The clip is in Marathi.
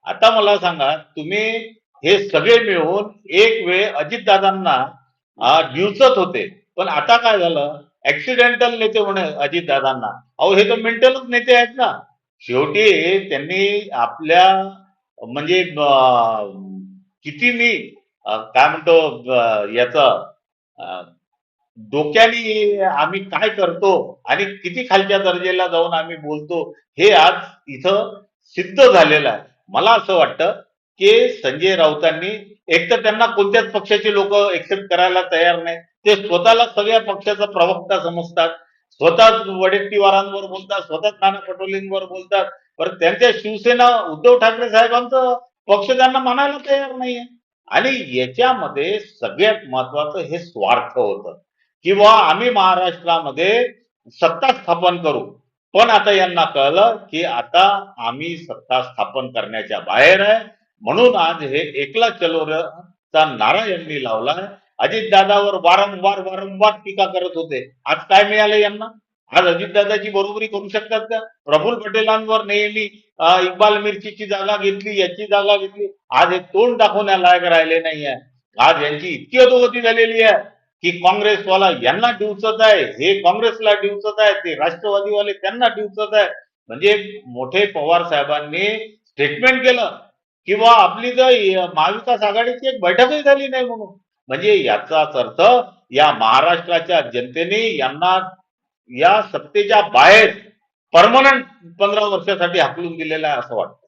आता मला सांगा, तुम्ही हे सगळे मिळून एक वेळ अजितदादांना डिवचत होते, पण आता काय झालं? ऍक्सिडेंटल नेते म्हणे अजितदादांना. अहो, हे तर मेंटलच नेते आहेत ना. शेवटी त्यांनी आपल्या म्हणजे किती मी काय म्हणतो याचं डोक्याने आम्ही काय करतो आणि किती खालच्या दर्जाला जाऊन आम्ही बोलतो, हे आज इथं सिद्ध झालेलं आहे. मला असं वाटतं की संजय राऊतांनी एक तर त्यांना कोणत्याच पक्षाचे लोक एक्सेप्ट करायला तयार नाही. ते स्वतःला सगळ्या पक्षाचा प्रवक्ता समजतात, स्वतःच वडेट्टीवारांवर बोलतात, स्वतःच नाना पटोलेंवर बोलतात. पण त्यांच्या शिवसेना उद्धव ठाकरे साहेबांचं पक्ष त्यांना मानायला तयार नाहीये. आणि याच्यामध्ये सगळ्यात महत्वाचं हे स्वार्थ होतं, किंवा आम्ही महाराष्ट्रामध्ये सत्ता स्थापन करू. पण आता यांना कळलं की आता आम्ही सत्ता स्थापन करण्याच्या बाहेर आहे, म्हणून आज हे एकला चलोचा नारा यांनी लावलाय. अजितदादावर वारंवार वारंवार टीका करत होते. आज काय मिळालं यांना? आज अजितदादाची बरोबरी करू शकतात का? प्रफुल्ल पटेलांवर नेहमी इक्बाल मिर्चीची जागा घेतली, याची जागा घेतली. आज हे तोंड दाखवण्यालायक राहिले नाहीये. आज यांची इतकी अधोगती झालेली आहे की काँग्रेसवाला यांना डिवचत आहे, हे काँग्रेसला डिवचत आहे, ते राष्ट्रवादीवाले त्यांना डिवचत आहे. म्हणजे मोठे पवार साहेबांनी स्टेटमेंट केलं किंवा आपली तर महाविकास आघाडीची एक बैठकही झाली नाही म्हणून. म्हणजे याचाच अर्थ या महाराष्ट्राच्या जनतेने यांना या सत्तेच्या बाहेर परमनंट 15 वर्षासाठी हाकलून दिलेला आहे असं वाटतं.